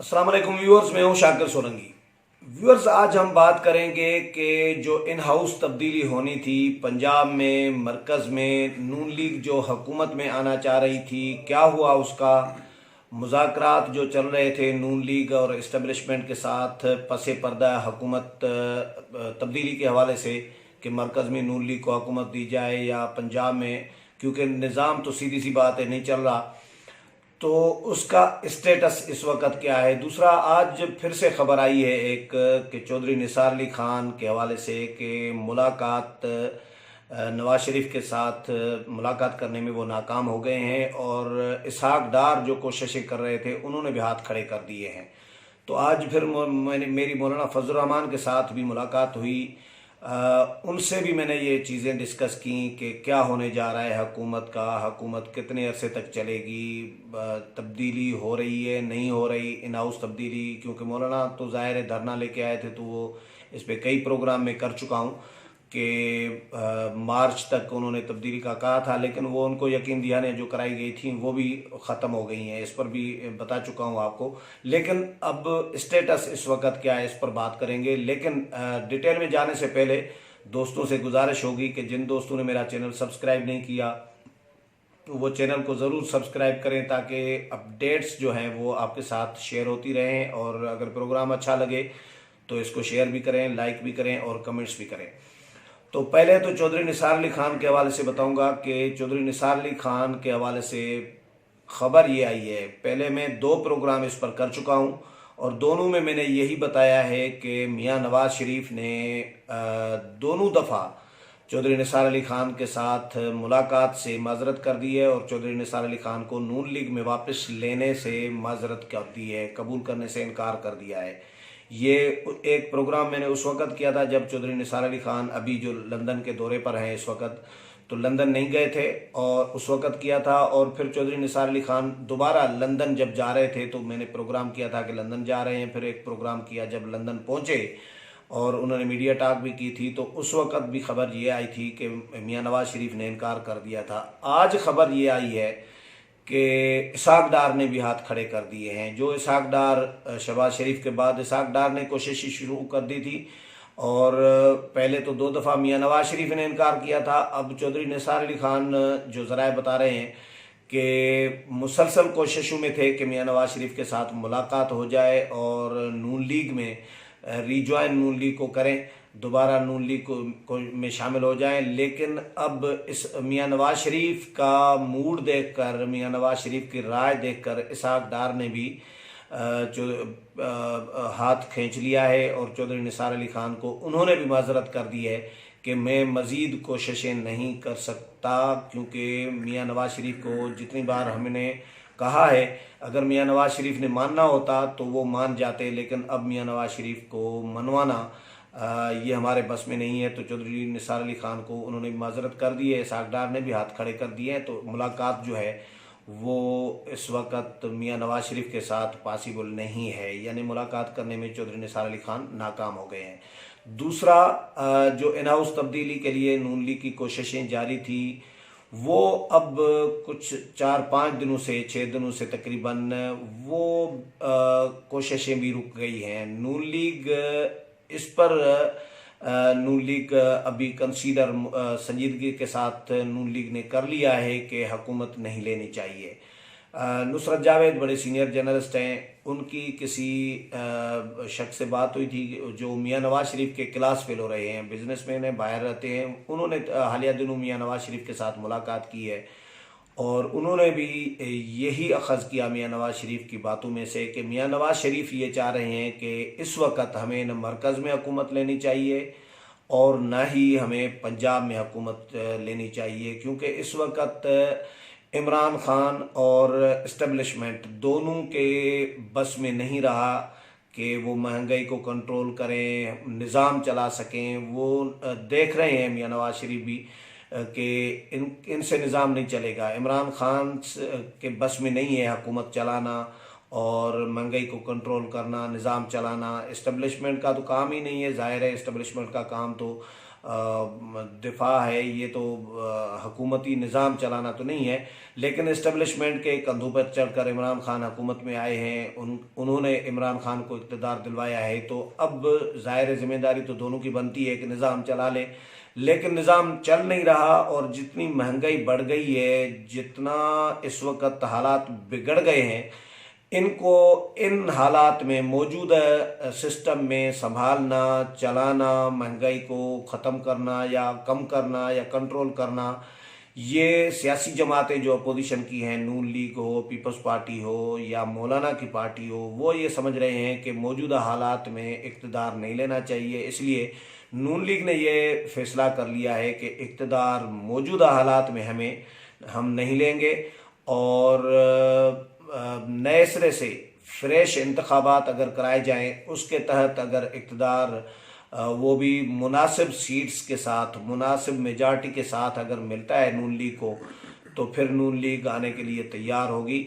अस्सलाम वालेकुम व्यूअर्स, मैं हूं शाकिर सोलंकी। व्यूअर्स, आज हम बात करेंगे कि जो इन हाउस तब्दीली होनी थी पंजाब में, मरकज़ में, नून लीग जो हुकूमत में आना चाह रही थी, क्या हुआ उसका। मुज़ाकरात जो चल रहे थे नून लीग और इस्टबलिशमेंट के साथ पसे पर्दा हुकूमत तब्दीली के हवाले से कि मरकज़ में नून लीग को हुकूमत दी जाए या पंजाब में, क्योंकि निज़ाम तो सीधी सी बात है नहीं चल रहा, तो उसका स्टेटस इस वक्त क्या है। दूसरा, आज फिर से खबर आई है एक कि चौधरी निसार अली खान के हवाले से कि मुलाकात नवाज शरीफ के साथ मुलाकात करने में वो नाकाम हो गए हैं और इसहाक डार जो कोशिशें कर रहे थे उन्होंने भी हाथ खड़े कर दिए हैं। तो आज फिर मैंने मेरी मौलाना फजल रहमान के साथ भी मुलाकात हुई। उनसे भी मैंने ये चीज़ें डिस्कस की कि क्या होने जा रहा है हुकूमत का, हुकूमत कितने अरसे तक चलेगी, तब्दीली हो रही है नहीं हो रही, इन हाउस तब्दीली, क्योंकि मौलाना तो ज़ाहिर है धरना लेके आए थे, तो वो इस पर कई प्रोग्राम में कर चुका हूँ कि मार्च तक उन्होंने तब्दीली का कहा था, लेकिन वो उनको यकीन दिहाने जो कराई गई थी वो भी ख़त्म हो गई हैं, इस पर भी बता चुका हूँ आपको। लेकिन अब स्टेटस इस वक्त क्या है इस पर बात करेंगे, लेकिन डिटेल में जाने से पहले दोस्तों से गुजारिश होगी कि जिन दोस्तों ने मेरा चैनल सब्सक्राइब नहीं किया तो वो चैनल को ज़रूर सब्सक्राइब करें, ताकि अपडेट्स जो हैं वो आपके साथ शेयर होती रहें, और अगर प्रोग्राम अच्छा लगे तो इसको शेयर भी करें, लाइक भी करें और कमेंट्स भी करें। तो पहले तो चौधरी निसार अली खान के हवाले से बताऊंगा कि चौधरी निसार अली खान के हवाले से खबर ये आई है। पहले मैं 2 प्रोग्राम इस पर कर चुका हूं और दोनों में मैंने यही बताया है कि मियां नवाज शरीफ ने दोनों दफ़ा चौधरी निसार अली खान के साथ मुलाकात से माजरत कर दी है और चौधरी निसार अली खान को नून लीग में वापस लेने से माजरत कर दी है, कबूल करने से इनकार कर दिया है। ये एक प्रोग्राम मैंने उस वक़्त किया था जब चौधरी निसार अली खान अभी जो लंदन के दौरे पर हैं इस वक्त, तो लंदन नहीं गए थे और उस वक़्त किया था। और फिर चौधरी निसार अली खान दोबारा लंदन जब जा रहे थे तो मैंने प्रोग्राम किया था कि लंदन जा रहे हैं। फिर एक प्रोग्राम किया जब लंदन पहुँचे और उन्होंने मीडिया टॉक भी की थी, तो उस वक़्त भी खबर ये आई थी कि मियां नवाज शरीफ ने इनकार कर दिया था। आज खबर ये आई है कि इसहाक डार ने भी हाथ खड़े कर दिए हैं। जो इसहाक डार शहबाज शरीफ के बाद इसहाक डार ने कोशिश शुरू कर दी थी और पहले तो 2 दफ़ा मियां नवाज शरीफ ने इनकार किया था। अब चौधरी निसार अली खान जो ज़राए बता रहे हैं कि मुसलसल कोशिशों में थे कि मियां नवाज शरीफ के साथ मुलाकात हो जाए और नून लीग में रीजॉइन नून लीग को करें, दोबारा नून लीग को में शामिल हो जाएं। लेकिन अब इस मियां नवाज शरीफ का मूड देखकर, मियां नवाज शरीफ की राय देखकर इसहाक डार ने भी जो हाथ खींच लिया है और चौधरी निसार अली खान को उन्होंने भी माजरत कर दी है कि मैं मज़ीद कोशिशें नहीं कर सकता, क्योंकि मियां नवाज शरीफ को जितनी बार हमने कहा है अगर मियां नवाज शरीफ ने मानना होता तो वो मान जाते, लेकिन अब मियां नवाज शरीफ को मनवाना ये हमारे बस में नहीं है। तो चौधरी निसार अली खान को उन्होंने भी माजरत कर दी है, इसहाक डार ने भी हाथ खड़े कर दिए हैं। तो मुलाकात जो है वो इस वक्त मियां नवाज शरीफ के साथ पॉसिबल नहीं है, यानी मुलाकात करने में चौधरी निसार अली खान नाकाम हो गए हैं। दूसरा, जो इन हाउस तब्दीली के लिए नून लीग की कोशिशें जारी थी वो अब कुछ 4-5 दिनों से, 6 दिनों से तकरीबन वो कोशिशें भी रुक गई हैं। नून लीग इस पर नून लीग अभी कंसीडर संजीदगी के साथ नून लीग ने कर लिया है कि हुकूमत नहीं लेनी चाहिए। नुसरत जावेद बड़े सीनियर जर्नलिस्ट हैं, उनकी किसी शख्स से बात हुई थी जो मियां नवाज शरीफ के क्लास फेलो रहे हैं, बिजनेसमैन हैं, बाहर रहते हैं। उन्होंने हालिया दिनों मियां नवाज शरीफ के साथ मुलाकात की है और उन्होंने भी यही अखज़ किया मियां नवाज शरीफ की बातों में से कि मियां नवाज शरीफ ये चाह रहे हैं कि इस वक्त हमें न मरकज़ में हुकूमत लेनी चाहिए और न ही हमें पंजाब में हुकूमत लेनी चाहिए, क्योंकि इस वक्त इमरान खान और इस्टबलिशमेंट दोनों के बस में नहीं रहा कि वो महंगाई को कंट्रोल करें, निज़ाम चला सकें। वो देख रहे हैं मियां नवाज शरीफ भी कि इनसे निज़ाम नहीं चलेगा। इमरान खान के बस में नहीं है हुकूमत चलाना और महंगाई को कंट्रोल करना, निज़ाम चलाना। इस्टबलिशमेंट का तो काम ही नहीं है, ज़ाहिर है इस्टबलिशमेंट का काम तो दिफा है, ये तो हुकूमती निज़ाम चलाना तो नहीं है। लेकिन इस्टेब्लिशमेंट के कंधों पर चढ़कर इमरान खान हुकूमत में आए हैं, उन्होंने इमरान खान को इक़्तिदार दिलवाया है, तो अब ज़ाहिर ज़िम्मेदारी तो दोनों की बनती है कि निज़ाम चला ले। लेकिन निज़ाम चल नहीं रहा, और जितनी महंगाई बढ़ गई है, जितना इस वक्त हालात बिगड़ गए हैं, इनको इन हालात में मौजूदा सिस्टम में संभालना, चलाना, महंगाई को ख़त्म करना या कम करना या कंट्रोल करना, ये सियासी जमातें जो अपोजिशन की हैं, नून लीग हो, पीपल्स पार्टी हो या मौलाना की पार्टी हो, वो ये समझ रहे हैं कि मौजूदा हालात में इक़्तिदार नहीं लेना चाहिए। इसलिए नून लीग ने ये फैसला कर लिया है कि इक़्तिदार मौजूदा हालात में हम नहीं लेंगे, और नए सिरे से फ्रेश इंतखाबात अगर कराए जाएं, उसके तहत अगर इक़्तिदार वो भी मुनासिब सीट्स के साथ, मुनासिब मेजॉरिटी के साथ अगर मिलता है नून लीग को, तो फिर नून लीग आने के लिए तैयार होगी।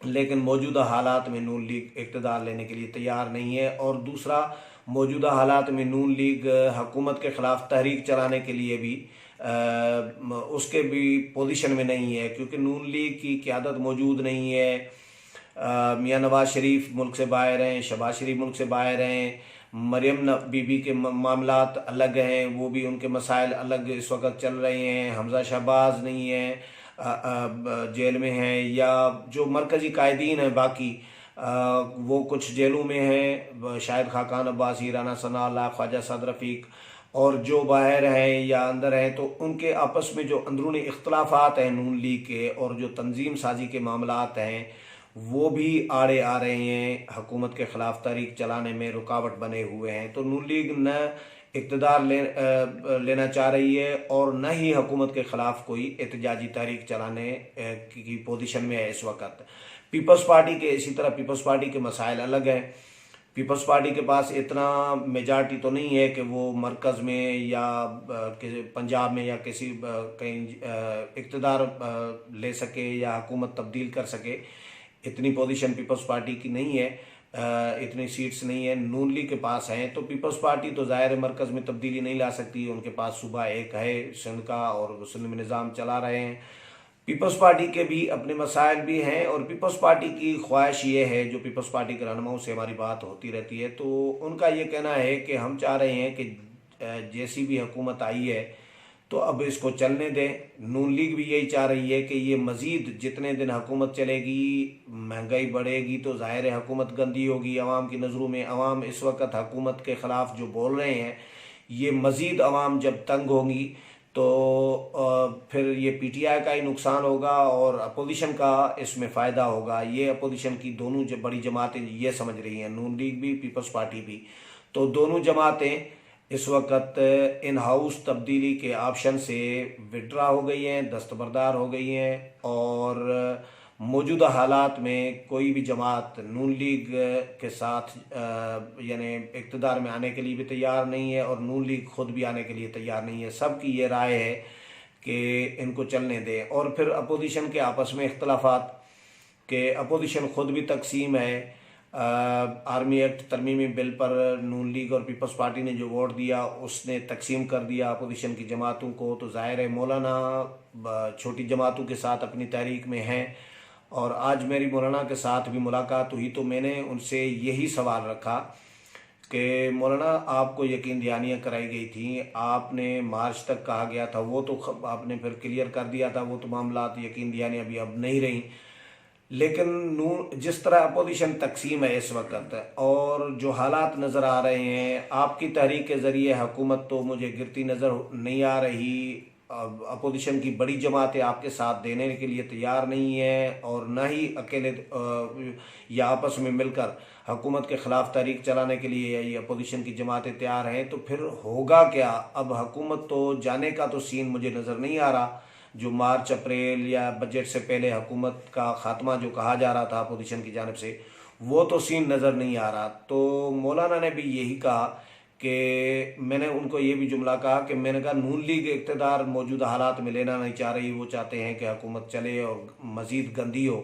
लेकिन मौजूदा हालात में नून लीग इक़्तिदार लेने के लिए तैयार नहीं है। और दूसरा, मौजूदा हालात में नून लीग हुकूमत के ख़िलाफ़ तहरीक चलाने के लिए भी उसके भी पोजीशन में नहीं है, क्योंकि नून लीग की क़यादत मौजूद नहीं है। मियां नवाज शरीफ मुल्क से बाहर हैं, शहबाज शरीफ मुल्क से बाहर हैं, मरियम बीबी के मामलात अलग हैं, वो भी उनके मसाइल अलग इस वक्त चल रहे हैं। हमजा शहबाज नहीं है, जेल में हैं, या जो मरकज़ी कायदीन हैं बाकी वो कुछ जेलों में हैं, शाहिद खाकान अब्बासी, राना सनाउल्लाह, ख्वाजा साद रफ़ीक, और जो बाहर हैं या अंदर हैं, तो उनके आपस में जो अंदरूनी इख्तलाफात हैं नून लीग के, और जो तंजीम साजी के मामलात हैं, वो भी आड़े आ रहे हैं, हुकूमत के ख़िलाफ़ तहरीक चलाने में रुकावट बने हुए हैं। तो नून लीग न इक़्तिदार लेना चाह रही है, और न ही हुकूमत के ख़िलाफ़ कोई एहतजाजी तहरीक चलाने की पोजीशन में है इस वक्त। पीपल्स पार्टी के इसी तरह पीपल्स पार्टी के मसाइल अलग हैं। पीपल्स पार्टी के पास इतना मेजॉरिटी तो नहीं है कि वो मरकज़ में या पंजाब में या किसी कहीं इक़्तिदार ले सके या हुकूमत तब्दील कर सके। इतनी पोजीशन पीपल्स पार्टी की नहीं है, इतनी सीट्स नहीं है, नून लीग के पास हैं। तो पीपल्स पार्टी तो ज़ाहिर मरकज़ में तब्दीली नहीं ला सकती, उनके पास सूबा एक है सिंध का, और सिंध में निज़ाम चला रहे हैं। पीपल्स पार्टी के भी अपने मसाइल भी हैं, और पीपल्स पार्टी की ख्वाहिश ये है, जो पीपल्स पार्टी के रहनुमाओं से हमारी बात होती रहती है, तो उनका ये कहना है कि हम चाह रहे हैं कि जैसी भी हुकूमत आई है तो अब इसको चलने दें। नून लीग भी यही चाह रही है कि ये मज़ीद जितने दिन हुकूमत चलेगी, महंगाई बढ़ेगी, तो ज़ाहिर है हुकूमत गंदी होगी अवाम की नज़रों में। अवाम इस वक्त हुकूमत के ख़िलाफ़ जो बोल रहे हैं, ये मज़ीद अवाम जब तंग होंगी तो फिर ये पीटीआई का ही नुकसान होगा और अपोजिशन का इसमें फ़ायदा होगा। ये अपोजिशन की दोनों बड़ी जमातें ये समझ रही हैं, नून लीग भी, पीपल्स पार्टी भी। तो दोनों जमातें इस वक्त इन हाउस तब्दीली के ऑप्शन से विड्रा हो गई हैं, दस्तबरदार हो गई हैं, और मौजूदा हालात में कोई भी जमात नून लीग के साथ यानी इक़्तिदार में आने के लिए भी तैयार नहीं है, और नून लीग खुद भी आने के लिए तैयार नहीं है। सबकी ये राय है कि इनको चलने दें। और फिर अपोजिशन के आपस में इख्तलाफात के, अपोजिशन खुद भी तकसीम है। आर्मी एक्ट तरमीमी बिल पर नून लीग और पीपल्स पार्टी ने जो वोट दिया, उसने तकसीम कर दिया अपोजिशन की जमातों को। तो ज़ाहिर है मौलाना छोटी जमातों के साथ अपनी तहरीक में हैं, और आज मेरी मौलाना के साथ भी मुलाकात हुई तो मैंने उनसे यही सवाल रखा कि मौलाना, आपको यकीन दहानियाँ कराई गई थी, आपने मार्च तक कहा गया था, वो तो आपने फिर क्लियर कर दिया था, वो तो मामलात यकीन दहानियाँ भी अब नहीं रही। लेकिन नून जिस तरह अपोजिशन तकसीम है इस वक्त, और जो हालात नज़र आ रहे हैं, आपकी तहरीक के ज़रिए हुकूमत तो मुझे गिरती नज़र नहीं आ रही। अपोजिशन की बड़ी जमातें आपके साथ देने के लिए तैयार नहीं है, और न ही अकेले या आपस में मिलकर हुकूमत के ख़िलाफ़ तहरीक चलाने के लिए ये अपोजिशन की जमातें तैयार हैं। तो फिर होगा क्या? अब हुकूमत तो जाने का तो सीन मुझे नज़र नहीं आ रहा। जो मार्च अप्रैल या बजट से पहले हुकूमत का ख़ात्मा जो कहा जा रहा था अपोजिशन की जानिब से, वो तो सीन नज़र नहीं आ रहा। तो मौलाना ने भी यही कहा कि मैंने उनको ये भी जुमला कहा कि मैंने कहा नून लीग इक़्तिदार मौजूदा हालात में लेना नहीं चाह रही, वो चाहते हैं कि हुकूमत चले और मज़ीद गंदी हो।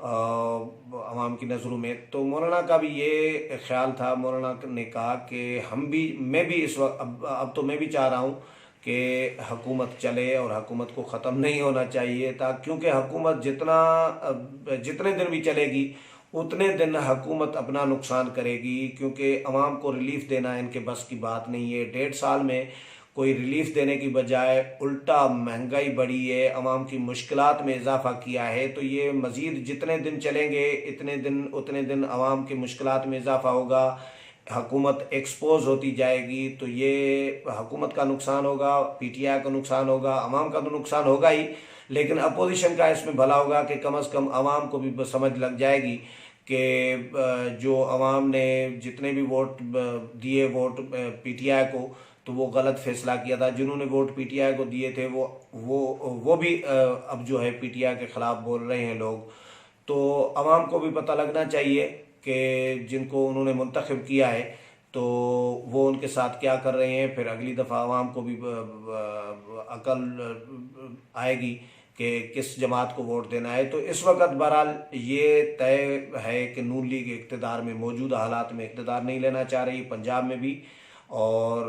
आवाम की नज़रों में। तो मौलाना का भी ये ख्याल था। मौलाना ने कहा कि मैं भी इस वक्त अब तो मैं भी चाह रहा हूँ कि हुकूमत चले और हुकूमत को ख़त्म नहीं होना चाहिए, क्योंकि हुकूमत जितने दिन भी चलेगी उतने दिन हुकूमत अपना नुकसान करेगी, क्योंकि अवाम को रिलीफ देना इनके बस की बात नहीं है। 1.5 साल में कोई रिलीफ देने की बजाय उल्टा महंगाई बढ़ी है, अवाम की मुश्किलात में इजाफा किया है। तो ये मज़ीद जितने दिन चलेंगे उतने दिन अवाम की मुश्किलात में इजाफा होगा, हुकूमत एक्सपोज होती जाएगी। तो ये हुकूमत का नुकसान होगा, पीटीआई का नुकसान होगा, अवाम का तो नुकसान होगा ही, लेकिन अपोजिशन का इसमें भला होगा कि कम से कम अवाम को भी समझ लग जाएगी कि जो अवाम ने जितने भी वोट दिए वोट पीटीआई को, तो वो गलत फैसला किया था। जिन्होंने वोट पीटीआई को दिए थे वो भी अब जो है पीटीआई के ख़िलाफ़ बोल रहे हैं लोग। तो अवाम को भी पता लगना चाहिए कि जिनको उन्होंने मुंतखब किया है तो वो उनके साथ क्या कर रहे हैं। फिर अगली दफ़ा अवाम को भी अकल आएगी कि किस जमात को वोट देना है। तो इस वक्त बहरहाल ये तय है कि नून लीग इक़्तिदार में मौजूदा हालात में इक़्तिदार नहीं लेना चाह रही, पंजाब में भी। और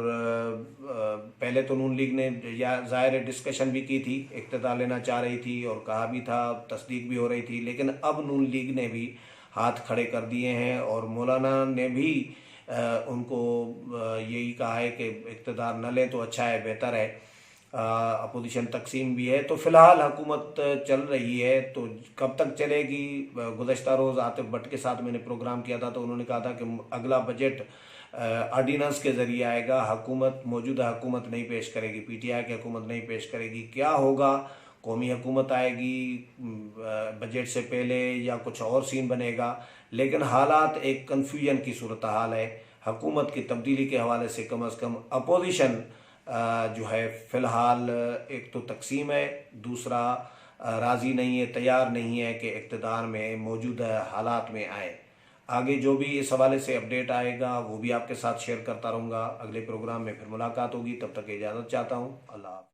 पहले तो नून लीग ने या ज़ाहिर डिस्कशन भी की थी, इक़्तिदार लेना चाह रही थी और कहा भी था, तस्दीक भी हो रही थी, लेकिन अब नून लीग ने भी हाथ खड़े कर दिए हैं और मौलाना ने भी उनको यही कहा है कि इक़्तिदार न लें तो अच्छा है, बेहतर है। अपोजिशन तकसीम भी है। तो फ़िलहाल हुकूमत चल रही है, तो कब तक चलेगी। गुज़श्ता रोज़ आतिफ भट्ट के साथ मैंने प्रोग्राम किया था, तो उन्होंने कहा था कि अगला बजट ऑर्डिनेंस के ज़रिए आएगा, मौजूदा हुकूमत नहीं पेश करेगी, पीटीआई की हुकूमत नहीं पेश करेगी। क्या होगा, कौमी हुकूमत आएगी बजट से पहले या कुछ और सीन बनेगा, लेकिन हालात एक कन्फ्यूजन की सूरत हाल है। हुकूमत की तब्दीली के हवाले से कम अपोजिशन जो है फ़िलहाल एक तो तकसीम है, दूसरा राज़ी नहीं है, तैयार नहीं है कि इक़्तिदार में मौजूदा हालात में आए। आगे जो भी इस हवाले से अपडेट आएगा वो भी आपके साथ शेयर करता रहूँगा। अगले प्रोग्राम में फिर मुलाकात होगी, तब तक इजाज़त चाहता हूँ। अल्लाह।